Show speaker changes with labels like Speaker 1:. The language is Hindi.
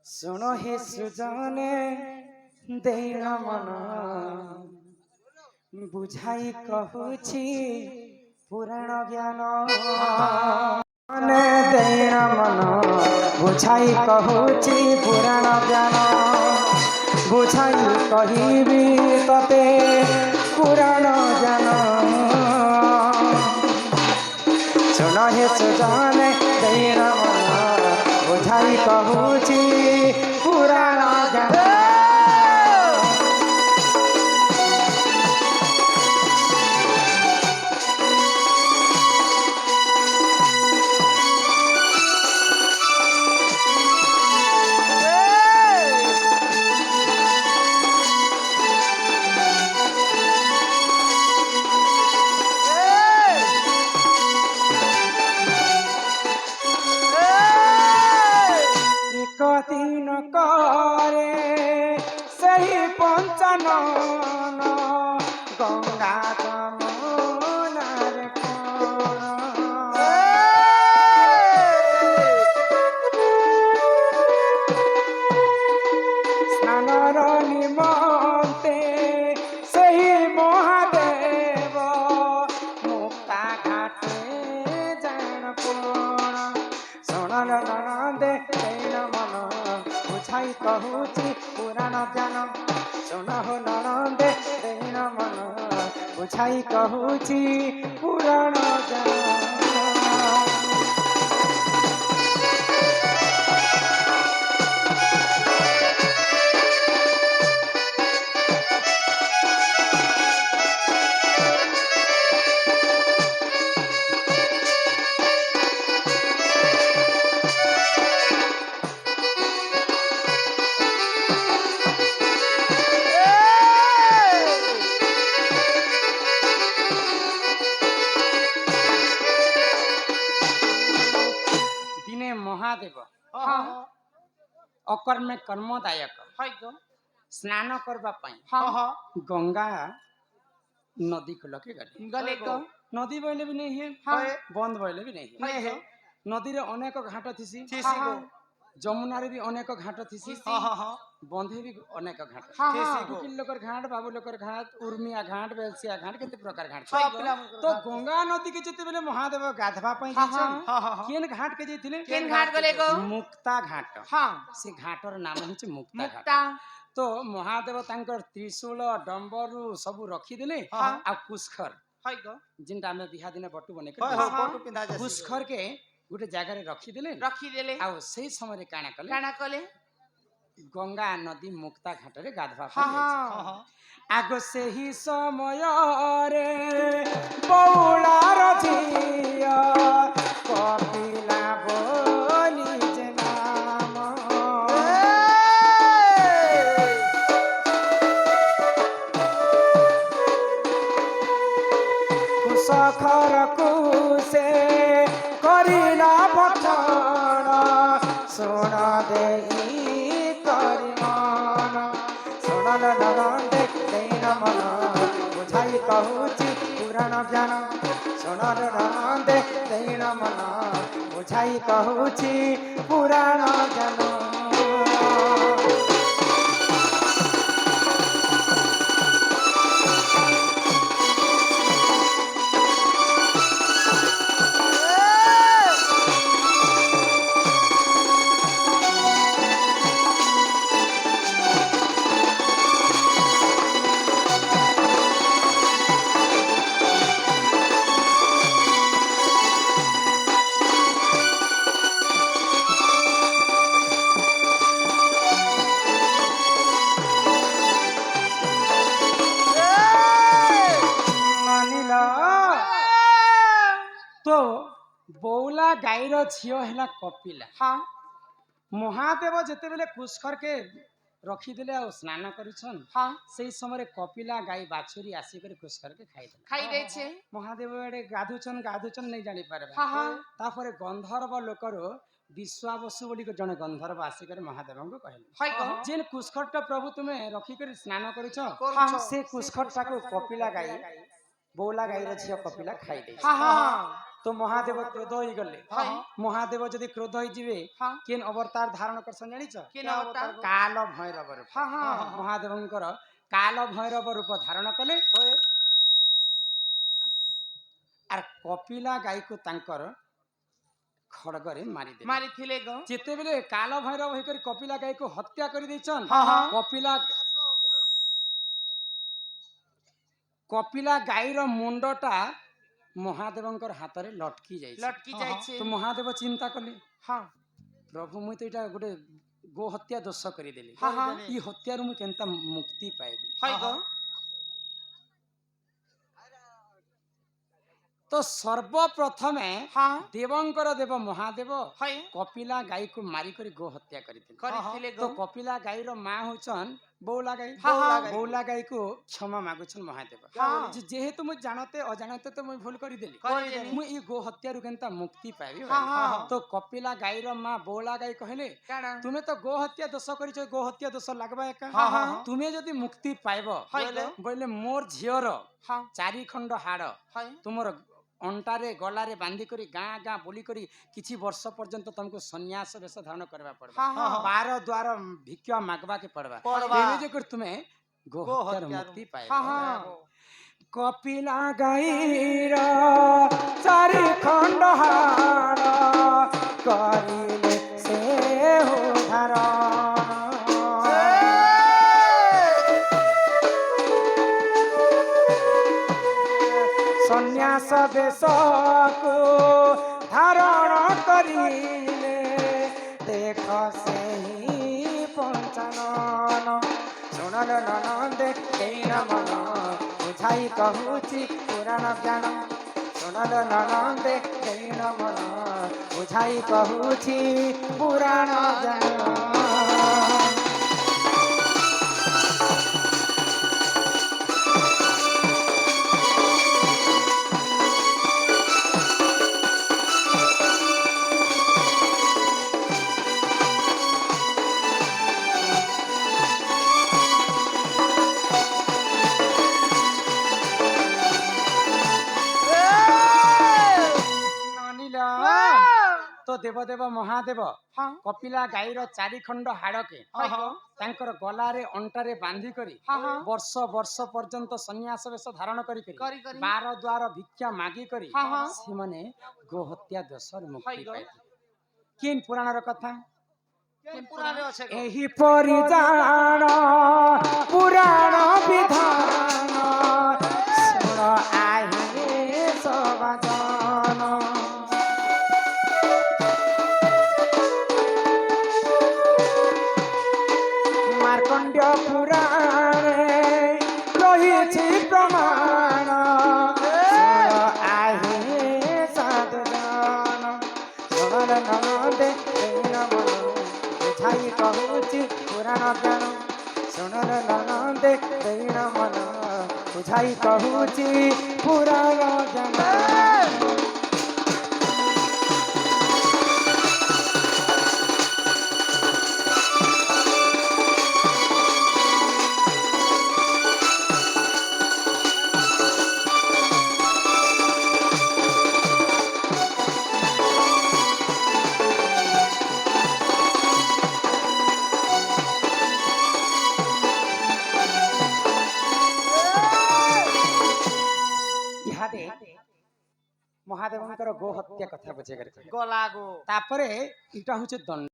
Speaker 1: सुनो हे सृजने देन मन बुझाई कहूची पुराण ज्ञान देन मन बुझाई कहूची पुराण ज्ञान बुझाई कहिबी तते पुराण ज्ञान सुन हे सृजने देन मन बुझाई कहूची पुराण ज्ञान दिन करे सही पंचनन गंगा जमुनार कोण स्नानर निमंते सही महादेव मुक्ता घाटे जान कोण सोनल नंदे बुझाई कहूची पुराण ज्ञान सुन हो नंदे देन मन बुझाई कहूची पुराण ज्ञान महादेव अकर्मे कर्मदायक स्नान करबा गंगा नदी कूल के गले नदी बहले भी नहीं है बंद बहले भी नहीं है नदी रे अनेक घाट थीसी जमुना रे भी अनेक घाट थीसी बंधे भी अनेक घाट लोकर घाट बाबू लोकर घाट उर्मिया घाट बेलसिया घाट केते प्रकार घाट तो गंगा नदी के जते बेले महादेव गाधवा पई केन घाट के जेथिले
Speaker 2: केन घाट गले गो
Speaker 1: मुक्ता घाट से घाटर नाम होचे मुक्ता घाट तो महादेव तांकर त्रिशूल डंबरू सब रखी देले आ कुशखर जिनटा में बिहा दिने बटू बने के कुशखर के गुटे जगह रे रखी देले आ सही समय रे काना कले गंगा नदी मुक्ता घाट रे गाधवा आगो से ही समय रे बौलार झिया कपिला बोली जे नाम कुशखर कुसे करिला पठन सुन देई नंदे देन मन बुझाई कहूची पुराण ज्ञान सोनर नंदे देन मन बुझाई कहूची पुराण ज्ञान तो बौला गाईर झील है कपिला महादेव जिते बेले कुशखर के रखीदे आ स्नान करिछन से समय कपिला गाई बाछुरी आसिक कुशखर के खाई महादेव एडे गाधुचन नहीं जानी पारे तापर गंधर्व लोकर विश्वावसु बोली जने गंधर्व आसिक महादेव को कहले जेन कुशखर प्रभु तुम्हें रखिक स्नान करिछ से कुशखर कपिला गाई बौला गाईर झील कपिला खाई तो महादेव क्रोध हो गले महादेव जदि क्रोध हो जिवे केन अवतार धारण करसन जानि छ
Speaker 2: केन अवतार
Speaker 1: काल भैरव रूप महादेवंकर काल भैरव रूप धारण कले आर कपिला गाई को तांकर खड़गरे मारी
Speaker 2: थिले गो
Speaker 1: जेते बेले काल भैरव होकर कपिला गाई को हत्या कर दैछन कपिला गाईर मुंडटा महादेवंकर हाथ रे लटकी जाय तो महादेव चिंता कले प्रभु मुई तो इटा गोटे गो हत्या दोष करी देली ई हत्या रु मुई केनता मुक्ति पाइबी तो सर्वप्रथमे देवंकर देव महादेव कपिला गाई को मारी करी गो हत्या करथिले तो कपिला गाई रो मां होचन बौला गाई को क्षमा मागुछन महादेव जेहेतु मुझे जानते अजानते तो मुझे भूल करी देली मुझे ये गो हत्या रु केनता मुक्ति पाइबी तो कपिला गाई रो मां बौला गाई कहले तुमे तो गो हत्या दोष करिछ गो हत्या दोष लागबा एका तुमे जदी मुक्ति पाइबो बोले मोर झियर चारि खंड हाड़ तुमर अंटारे गलारे बांधी करी गाँ गाँ बोली करी किछि वर्ष पर्यंत तुमको सन्यास वेश धारण करबा पड़बा 12 द्वार भिक्षा मागबा के पड़बा तेरे जे कर तुमे गो हत्यार मुक्ति पाए कपिला गाईर चारि खंड हाड़ करिले से हो धारण सन्यास वेश को धारण करिले देख से ही पंचानन सुनल ननंदे केन मन बुझाई कहूची पुराण ज्ञान सुनल ननंदे केन मन बुझाई कहूची पुराण ज्ञान तो देवदेव महादेव कपिला गाईर चारि खंड हाड़ के तांकर गलारे अंटारे बांधी करी वर्ष वर्ष पर्यंत सन्यास वेश धारण करी 12 द्वार भिक्षा मागी करी से माने गो हत्या दोष मुक्ति पाइथि किन पुराण रो कथा एही परिजान पुराण विधान सुन आहि सब जन मार्कंड पुराणे रही प्रमाण आहे साधु जन सुनल ननदे मन बुझाई कहूची पुराण ज्ञान सुनल ननदे मन बुझाई कहूची पुराण ज्ञान महादेवंकर गो हत्या कथा बुझे गला गो तापरे इटा होचे दंड